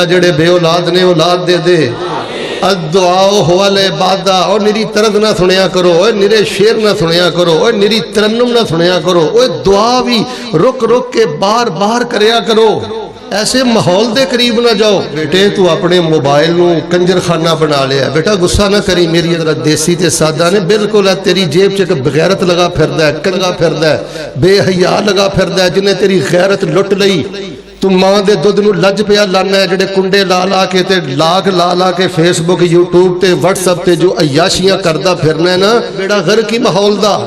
جڑے بے اولاد نے اولاد دے دے الدعا حوال عبادہ اور نری طرز نہ سنیا کرو اور نرے شیر نہ سنیا کرو اور نری ترنم نہ سنیا کرو اور دعا بھی رک رک کے بار بار کریا کرو. ایسے ماحول دے قریب نہ جاؤ. بیٹے تو اپنے موبائل نو کنجر خانہ بنا لیا. بیٹا غصہ نہ کری, میری حضرت دیسی تے سادہ نے بالکل ہے تیری جیب چ بغیرت لگا پھردا ہے, کنگا پھردا ہے, بے حیا لگا پھردا ہے, جنہیں تیری غیرت لٹ لئی. تو ماں دے دودھ نو لج پیا لانا ہے, جڑے کنڈے لا لا کے تے لاگ لا لا کے فیس بک یوٹیوب تے واٹس ایپ تے جو عیاشیاں کردا پھرنا ہے نا, بیڑا غر کی ماحول دا.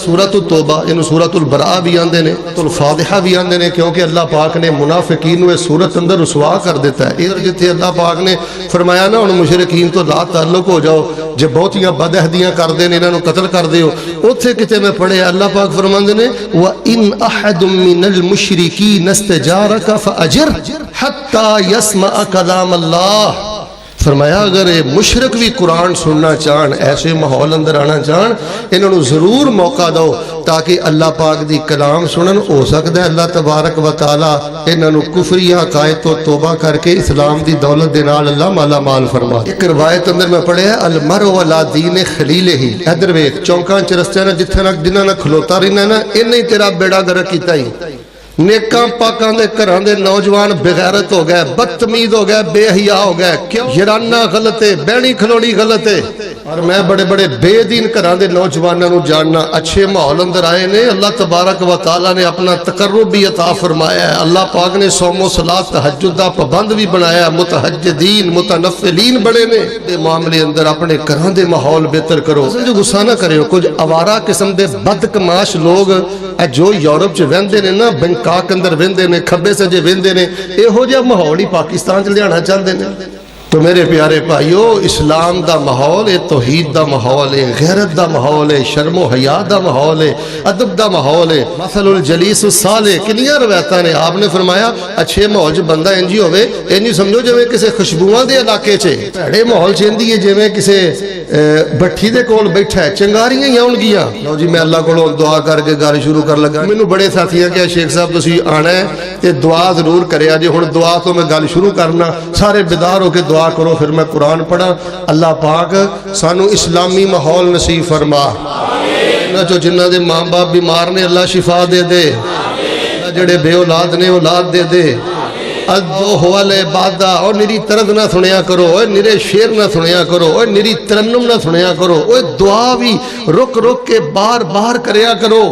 سورۃ التوبہ اینو سورۃ البراء بھی آندے نے, الفاتحہ بھی آندے نے, کیونکہ اللہ پاک نے منافقین نو اس سورت اندر رسوا کر دیتا ہے. ادھر جتھے اللہ پاک نے فرمایا نا ہن مشرکین تو لا تعلق ہو جاؤ, جے بہتیاں بد عہدیاں کردے نے انہاں نو قتل کر دیو, اوتھے کتے میں پڑھیا اللہ پاک فرماندے نے وَإِنْ أَحَدٌ مِّنَ الْمُشْرِكِينَ اسْتَجَارَكَ فَأَجِرْ حَتَّى يَسْمَعَ كَلَامَ اللَّهِ. فرمایا اگر مشرک بھی قرآن سننا چاہن, ایسے ماحول اندر آنا چاہن, انہوں ضرور موقع دو تاکہ اللہ پاک دی کلام سنن. ہو سکتا ہے اللہ تبارک و تعالی انہوں کفری عقائد تو توبہ کر کے اسلام دی دولت دے نال اللہ مالا مال فرما. ایک روایت اندر میں پڑھے ہے المرء علی دین خلیلہ. ادھر ویکھ چونکاں چ رستیاں جتھے نہ جنہاں نہ کھلوتا رہنا نا, انہیں تیرا بیڑا گرک کیتا ہی. نیکاں پاکاں دے گھراں دے نوجوان بغیرت ہو گئے, بدتمیز ہو گئے, بے حیا ہو گئے. کیوں؟ یارانہ غلط ہے, بہنی کھلوڑی غلط ہے. اور میں بڑے بڑے بے دین گھراں دے نوجواناں نو جاننا, اچھے ماحول اندر آئے نے. اللہ تبارک و تعالی نے اپنا تقرب بھی عطا فرمایا ہے. اللہ پاک نے صوم و صلاۃ تہجد دا پابند بھی بنایا. متہجدین متنفلین بڑے نے. دے معاملے اندر اپنے گھراں دے ماحول بہتر کرو. جو غصہ نہ کرے, کچھ آوارہ قسم دے بدکماش لوگ جو یورپ چ رہندے نے نا, بینکاک اندر ویندے نے, کھبے سجے ویندے نے, یہو جہا ماحول ہی پاکستان چ لیانا چاہتے ہیں. تو میرے پیارے بھائیو, اسلام دا ماحول ہے, توحید دا ماحول ہے, غیرت دا ماحول ہے, شرم و حیا دا ماحول ہے, ادب دا ماحول ہے. مثل الجلیس الصالح, کنیاں روایتاں نے. آپ نے فرمایا اچھے ماحول چ بندہ انجی ہوئے, انجی سمجھو جویں کسے خوشبوواں دے علاقے چ, بھڑے ماحول چ اندی ہے جویں کسے بٹھی دے کول بیٹھا ہے, چنگاریاں ہی آن گیاں. لو جی میں اللہ کو دعا کر کے گل شروع کر لگا. مینوں بڑے ساتھیاں کہ شیخ صاحب تسی آنا ہے تے دعا ضرور کریا جے. ہن دعا تو میں گل شروع کرنا, سارے بیدار ہو کے دعا کرو, پھر میں قرآن پڑھا. اللہ پاک سانو اسلامی ماحول نصیب فرما. جو جنہ دے ماں باپ بیمار نے اللہ شفا دے دے, جڑے بے اولاد نے اولاد دے دے. حوال عبادہ اور نری طرز نہ سنیا کرو, اور نرے شیر نہ سنیا کرو, اور نری ترنم نہ سنیا کرو, اور دعا بھی رک رک کے بار بار کریا کرو.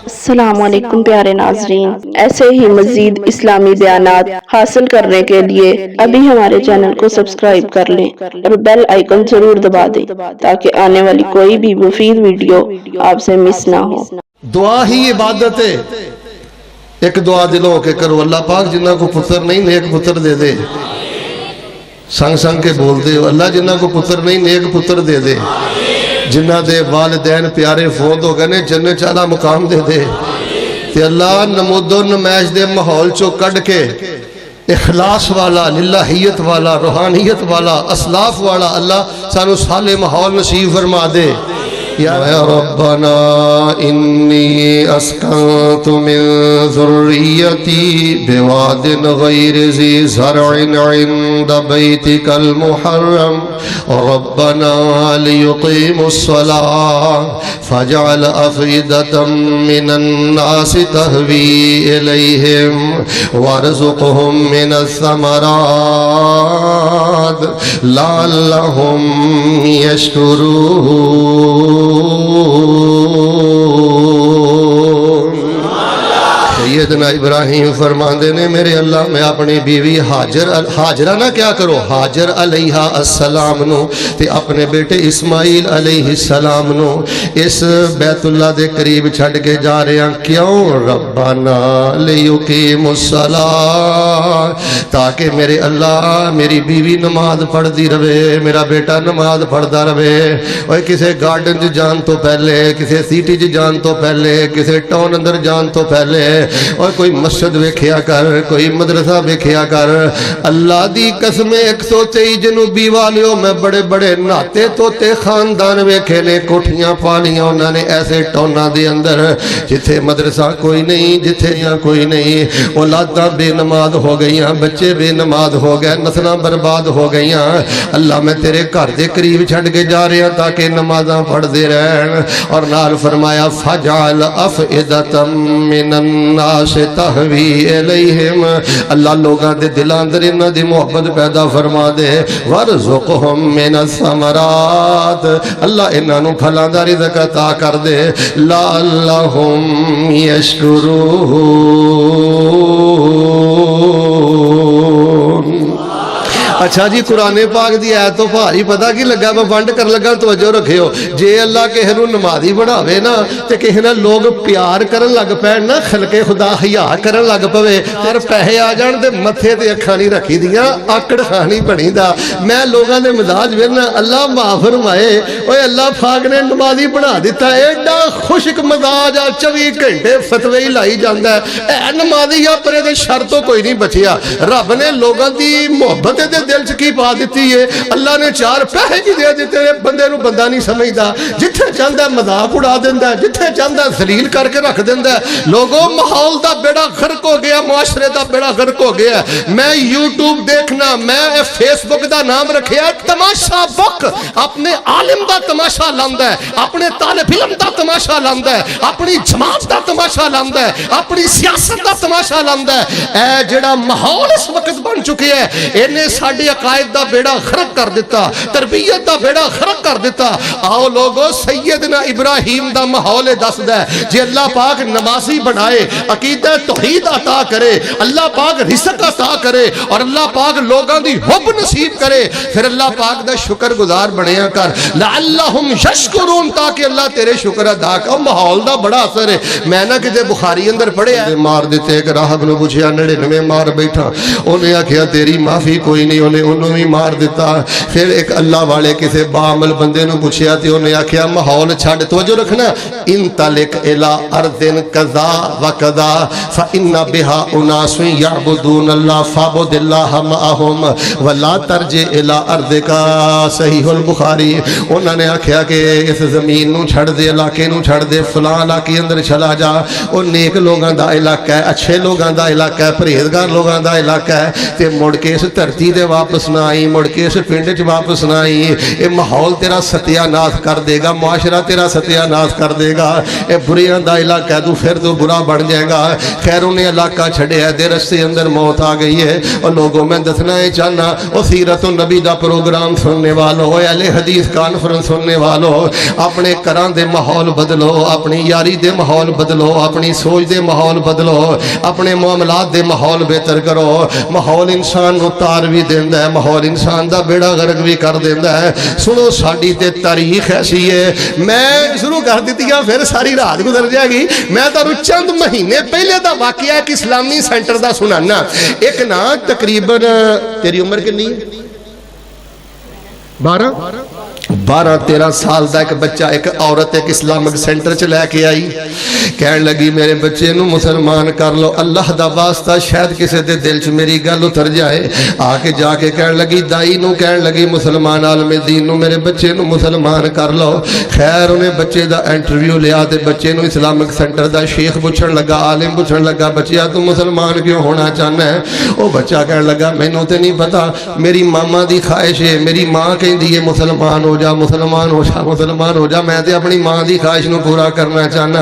السلام علیکم پیارے ناظرین, ایسے ہی مزید اسلامی بیانات حاصل کرنے کے لیے ابھی ہمارے چینل کو سبسکرائب کر لیں اور بیل آئیکن ضرور دبا دیں تاکہ آنے والی کوئی بھی مفید ویڈیو آپ سے مس نہ ہو. دعا ہی عبادت ہے. ایک دعا دلوں کے کرو, اللہ پاک جنہ کو پتر نہیں نیک پتر دے دے. سنگ سنگ کے بول دے, اللہ جنہ کو پتر نہیں نیک پتر دے دے. جنہ دے والدین پیارے فوت ہو گئے نے, جنت چالا مقام دے دے. تے اللہ نمود و نمائش دے ماحول چو کڈ کے اخلاص والا, للہیت والا, روحانیت والا, اسلاف والا اللہ سانو صالح ماحول نصیب فرما دے. یا ربنا انی اسکنت من ذریتی بواد غیر ذی زرع عند بیتک المحرم ربنا لیقیموا الصلاة فاجعل افئدة من الناس تهوی الیہم وارزقهم من الثمرات لعلهم یشکرون. سیدنا ابراہیم فرماندے نے میرے اللہ میں اپنی بیوی حاجرہ نہ کیا کرو, حاجر علیہ السلام نو تے اپنے بیٹے اسماعیل علیہ السلام نو اس بیت اللہ دے قریب چھڑ کے جا رہے ہیں. کیوں؟ ربنا لیقیم الصلاة, تاکہ میرے اللہ میری بیوی نماز پڑھ دی رہے, میرا بیٹا نماز پڑھدا رہے. اور کسے گارڈن جی جان تو پہلے, کسے سیٹی جی جان تو پہلے, کسے ٹاؤن اندر جان تو پہلے, اور کوئی مسجد ویکھیا کر کوئی مدرسہ ویکھیا کر اللہ دی قسم 123 جنوبی والیوں میں بڑے بڑے ناتے توتے خاندان ویکھے نے کوٹھیاں پالیاں انہوں نے ایسے ٹونا دے اندر جتھے مدرسہ کوئی نہیں جتھے یا کوئی نہیں اولاداں بے نماز ہو گئیاں بچے بے نماز ہو گئے نسلاں برباد ہو گئیاں اللہ میں تیرے گھر دے قریب چھڈ کے جا رہا تاکہ نمازاں پڑھ دے رہن اور نال فرمایا فجعل افئدۃ من الناس تہوی الیہم اللہ لوگاں دے دلاں اندر انہاں دی محبت پیدا فرما دے وارزقہم من الثمرات اللہ انہاں نوں پھلاں دا رزق عطا کر دے لعلہم یشکرون اچھا جی قرآن پاک دی آیت تو بھاری پتہ کی لگا میں ونڈ کر لگا توجہ رکھے ہو جے اللہ کہے نو نمازی بناوے نا تے کہے نا لوگ پیار کرن لگ پین نا خلق خدا حیا کرن لگ پوے تے پیسے آ جان تے متھے تے اکھاں نہیں رکھی دیاں آکڑ خانی بنی دا میں لوگاں دے مزاج وینا اللہ معاف فرمائے اوے اللہ پاک نے نمازی بنا دیتا ایڈا خشک مزاج 24 گھنٹے فتوی لائی جاندا ہے اے نمازی یا پرے دے شر تو کوئی نہیں بچیا رب نے لوگاں دی محبت دے دل چکی پا دیتی ہے اللہ نے 4 پیسے کی دے دیتے ہیں بندے نو بندہ نہیں سمجھدا جتھے چاہندا مذاق اڑا دیندا ہے جتھے چاہندا ذلیل کر کے رکھ دیندا ہے لوگوں ماحول دا بیڑا غرق ہو گیا معاشرے دا بیڑا غرق ہو گیا میں یوٹیوب دیکھنا میں فیس بک دا نام رکھیا تماشا بک اپنے عالم دا تماشا لاندا ہے اپنے طالب علم دا تماشا لاندا ہے اپنی جماعت دا تماشا لاندا ہے اپنی سیاست دا تماشا لاندا ہے اے جڑا ماحول اس وقت بن چکے ہے انہیں ساڈے عقائد دا بیڑا غرق کر دیتا تربیت دا بیڑا غرق کر دیتا آؤ لوگو سیدنا ابراہیم دا ماحول دس دے جی اللہ پاک نمازی بنائے عقیدہ توحید عطا کرے اللہ پاک رزق عطا کرے اور اللہ پاک لوگاں دی حب نصیب کرے پھر اللہ پاک دا شکر گزار بنیا کر لعلہم یشکرون تاکہ اللہ تیرے شکر ادا کر ماحول دا بڑا اثر ہے میں نہ کتے بخاری اندر پڑھے مار دیتے ایک راہب نے پوچھیا 99 مار بیٹھا انہیں آکھیا تیری معافی کوئی نہیں انہوں بھی مار دیتا پھر ایک اللہ والے کسی باعمل بندے نو پوچھیا تے انہیں آکھیا ماحول چھڈ توجہ رکھنا انطلق الی ارض کذا وکذا فإن بها اناس یعبدون اللہ فاعبد اللہ معهم ولا ترجع الی ارضک صحیح البخاری انہوں نے آکھیا کہ اس زمین نو چھڈ دے علاقے نو چھڈ دے فلاں علاقے اندر چلا جا او نیک لوگاں دا علاقہ ہے اچھے لوگاں دا علاقہ ہے پرہیزگار لوگاں دا علاقہ ہے تے مڑ کے اس دھرتی دے واپس نہ آئی مڑ کے اس پنڈ چ واپس نہ آئی اے ماحول تیرا ستیہ ناس کر دے گا معاشرہ تیرا ستیہ ناس کر دے گا اے بریاں دا علاقہ تو پھر تو برا بن جائے گا خیر انہیں علاقہ چھڑے ہے دے رستے اندر موت آ گئی ہے اور لوگوں میں دسنا ہے چاہنا اور سیرت النبی دا پروگرام سننے والوں اہل حدیث کانفرنس سننے والوں اپنے کران دے ماحول بدلو اپنی یاری دے ماحول بدلو اپنی سوچ دے ماحول بدلو اپنے معاملات دے ماحول بہتر کرو ماحول انسان نو تار بھی دیندا ہے ماحول انسان دا بیڑا غرق بھی کر دیندا ہے سنو ساڈی تے تاریخ ایسی ہے میں شروع کر دیتی ہاں پھر ساری رات گزر جائے گی میں تانوں چند مہینے پہلے دا واقعہ ایک اسلامی سینٹر دا سنانا ایک نا تقریباً تیری عمر کتنی 12-13 سال دا ایک بچہ ایک عورت ایک اسلامک سینٹر چ لے کے آئی کہن لگی میرے بچے نو مسلمان کر لو اللہ دا واسطہ شاید کسی دے دل چ میری گل اتر جائے آ کے جا کے کہن لگی دائی نو کہن لگی مسلمان عالم دین نو میرے بچے نو مسلمان کر لو خیر انہیں بچے دا انٹرویو لیا تے بچے نو اسلامک سینٹر دا شیخ پوچھن لگا عالم پوچھن لگا بچیا تو مسلمان کیوں ہونا چاہنا ہے او بچہ کہن لگا مینوں تے نہیں پتا میری ماما دی خواہش ہے میری ماں کہندی ہے مسلمان ہو جا مسلمان ہو جا میں تے اپنی ماں دی خواہش نو پورا کرنا چاہنا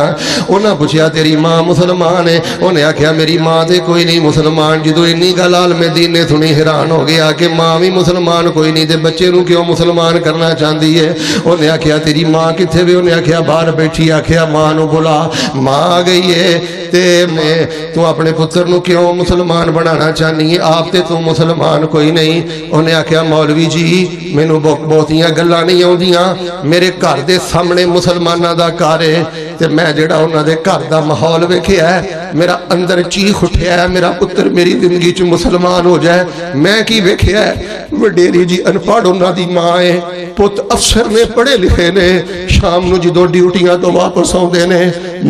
انہاں پوچھیا تیری ماں مسلمان ہے انہیں آکھیا میری ماں تے کوئی نہیں مسلمان جدو انی گل عالم دین نے سنی حیران ہو گیا کہ ماں بھی مسلمان کوئی نہیں تے بچے نو کیوں مسلمان کرنا چاہندی ہے انہیں آکھیا تیری ماں کتھے وے انہیں آکھیا باہر بیٹھی آکھیا ماں نو بلا ماں آ گئی ہے تے میں تو اپنے پتر نو کیوں مسلمان بنانا چاہنی ہے آپ تے تو مسلمان کوئی نہیں انہیں آکھیا مولوی جی مینوں بہتیاں گلاں نہیں آؤندیاں میرے گھر دے سامنے مسلماناں دا گھر ہے تے میں جڑا انہاں دے گھر دا ماحول ویکھیا ہے میرا اندر چیخ اٹھیا ہے میرا پتر میری زندگی چ مسلمان ہو جائے. میں کی ویکھیا ہے وڈیری جی انپڑھ انہاں دی ماں ہے, پت افسر نے پڑھے لکھے نے, شام نو جدوں ڈیوٹیاں تو واپس آؤندے نے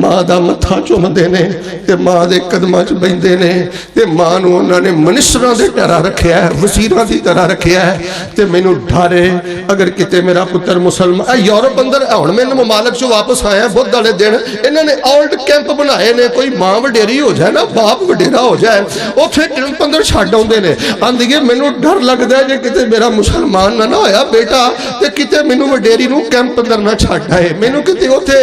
ماں دا متھا چومدے نے تے ماں دے قدماں چ بیندے نے تے ماں نو انہاں نے منسٹراں دے طرح رکھیا ہے, وزیراں دی طرح رکھیا ہے. تے مینوں ڈر ہے اگر کتے میرا پتر مسلمان یورپ اندر ہن میں ممالک چ واپس آیا بدھ والے دن انہاں نے اولڈ کیمپ بنائے نے, کوئی ماں وڈیری ہو جائے نا باپ وڈیرا ہو جائے اوتھے کیمپ اندر چھڈ آوندے نے. آندی مینوں ڈر لگدا ہے جے کتے میرا مسلمان نہ ہویا بیٹا تے کتے مینوں وڈیری نو کیمپ اندر نہ چھڈ آئے, مینوں کتے اوتھے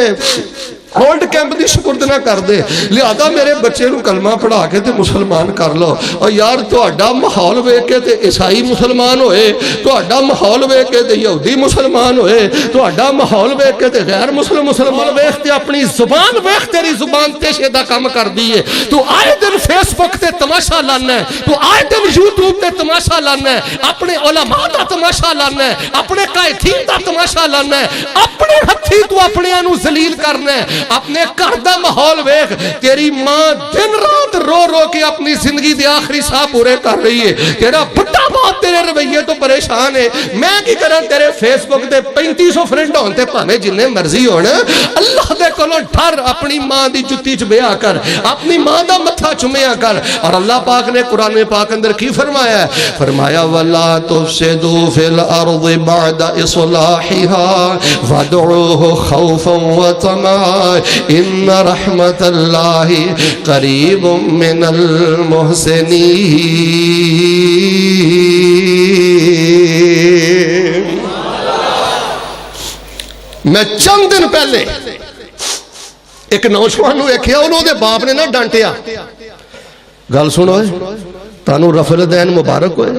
اولڈ کیمپ دی سپرد نہ کر دے. لہذا میرے بچے نو کلمہ پڑھا کے تے مسلمان کر لو. اور یار تہاڈا ماحول ویکھ کے تے عیسائی مسلمان ہوئے, تہاڈا ماحول ویکھ کے تے یہودی مسلمان ہوئے, تہاڈا ماحول ویکھ کے تے غیر مسلمان ویکھ تے اپنی زبان ویکھ تیری زبان تیشے دا کام کر دی ہے. تو آئے دن فیس بک تے تماشا لانا ہے, تو آئے دن یوٹیوب تے تماشا لانا ہے, اپنے علماء دا تماشا لانا ہے, اپنے قائدین دا تماشا لانا ہے, اپنے ہتھی تو اپنے انو ذلیل کرنا ہے. اپنے گھر دا ماحول ویکھ, تیری ماں دن رات رو رو کے اپنی زندگی دے آخری ساہ پورے کر رہی ہے, تیرا بڑا باپ تیرے رویے تو پریشان ہے. میں کی کرا تیرے فیس بک تے 3500 فرینڈ ہون تے بھاویں جننے مرضی ہون, اللہ دے کولوں ڈر اپنی ماں دی جُتی چ بیا کر, اپنی ماں دا متھا چومیا کر. اور اللہ پاک نے قرآن پاک اندر کی فرمایا ہے, فرمایا وَلَا تُفْسِدُوا فِي الْأَرْضِ بَعْدَ إِصْلَاحِهَا وَادْعُوهُ خَوْفًا وَطَمَعًا ان رحمت اللہ قریب من المحسنین. میں چند دن پہلے ایک نوجوان نو ویکھیا, انہوں دے باپ نے نہ ڈانٹیا, گل سنو تانوں رفع الیدین مبارک ہوئے,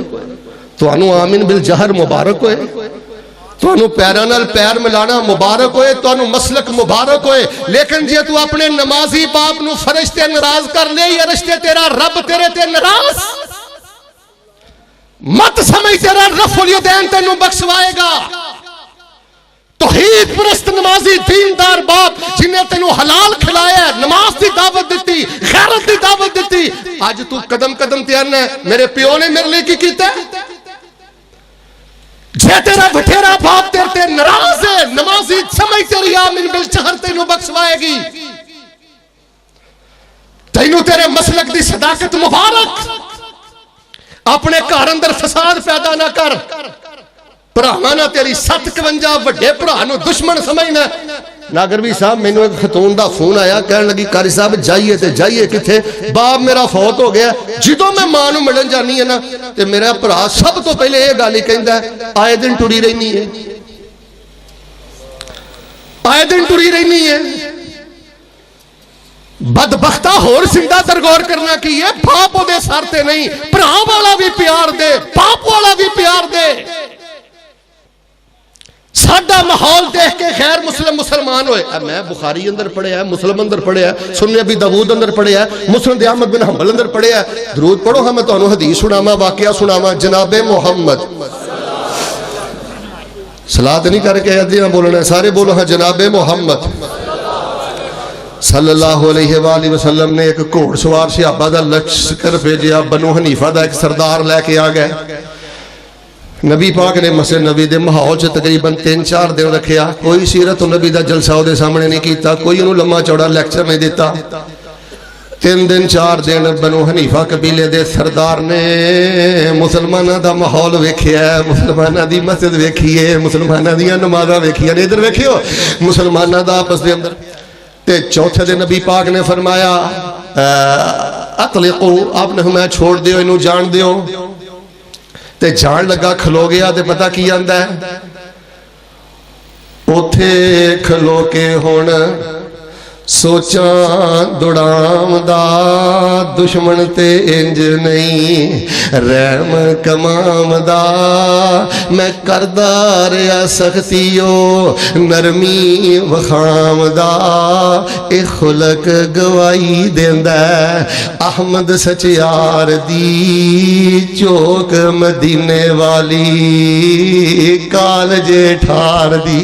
تانوں آمین بالجہر مبارک ہوئے, تانوں پیراں نال پیر ملانا مبارک ہوئے, تانوں مسلک مبارک ہوئے. لیکن جے تو اپنے نمازی باپ نو فرشتے ناراض کر لے, یا رشتے تیرا رب تیرے تے ناراض مت سمجھ تیرا رفع الیدین تینوں بخشوائے گا. توحید پرست نمازی دیندار باپ جنہیں تینوں حلال کھلایا, نماز دی دعوت دیتی, غیرت دی دعوت دیتی, آج تو قدم قدم تیارنا ہے میرے پیو نے میرے لئے کی کیتا ہے. جے تیرا بٹھیرا باپ تیرے تے ناراض ہے, نمازی سمجھ تیری آمین بالجہر تینوں بخشوائے گی. تینوں تیرے مسلک دی صداقت مبارک, اپنے گھر اندر فساد پیدا نہ کر. بھراواں نہ تیری 57 وڈے بھرا نو دشمن سمجھنا. ناگروی صاحب مینوں ایک خاتون دا فون آیا, کہن لگی قاری صاحب جائیے تے جائیے کتھے, باپ میرا فوت ہو گیا. جدوں میں ماں نو ملن جانی ہے نا تے میرا بھرا سب تو پہلے یہ گل ہی کہندا ہے, آئے دن ٹری رہنی ہے, آئے دن ٹری رہنی ہے. بدبختہ ہور زندہ درگور کرنا کی ہے, باپ دے سر تے نہیں, بھرا والا بھی پیار دے, باپ والا بھی پیار دے. ساڈا ماحول دیکھ کے غیر مسلمان ہوئے. میں بخاری اندر پڑھیا ہے, مسلم اندر پڑھیا ہے, سنن ابی داؤد اندر پڑھیا ہے, مسند احمد بن حنبل اندر پڑھیا ہے. درود پڑھو, ہاں میں تانوں حدیث سناواں, واقعہ سناواں. جناب محمد صلاۃ نہیں کر کے ادیاں بولنا, سارے بولو ہاں جناب محمد صلی اللہ علیہ وآلہ وسلم نے ایک گھوڑ سوار صحابہ دا لشکر بھیجیا, بنو حنیفہ دا ایک سردار لے کے آ گئے. نبی پاک نے مسجد نبی دے ماحول سے تقریباً 3-4 دن رکھیا, کوئی سیرت نبی دا جلسہ دے سامنے نہیں کیتا, کوئی انہوں لمحہ چوڑا لیکچر نہیں دیتا. 3 دن 4 دن بنو حنیفہ قبیلے دے سردار نے مسلمانہ دا ماحول ویکھیا ہے, مسلمانہ دی مسجد ویکھی ہے, مسلمانہ دی نمازاں ویکھی ہے. ادھر ویکھیو مسلمانہ دا آپس دے اندر. تے چوتھے دن نبی پاک نے فرمایا اطلقو, آپ نے ہمیں چھوڑ دیو, انہوں جان دیو. تے جان لگا, کھلو گیا. تے پتہ کی آندہ ہے, اوتھے کھلو کے ہون سوچاں دڑام دا, دشمن تے انج نہیں رحم کمام دا. میں کردار یا سختیو نرمی وخام دا, اے خلق گواہی دیندہ احمد سچیار دی, چوک مدینے والی کالج ٹھار دی.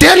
3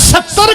70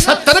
70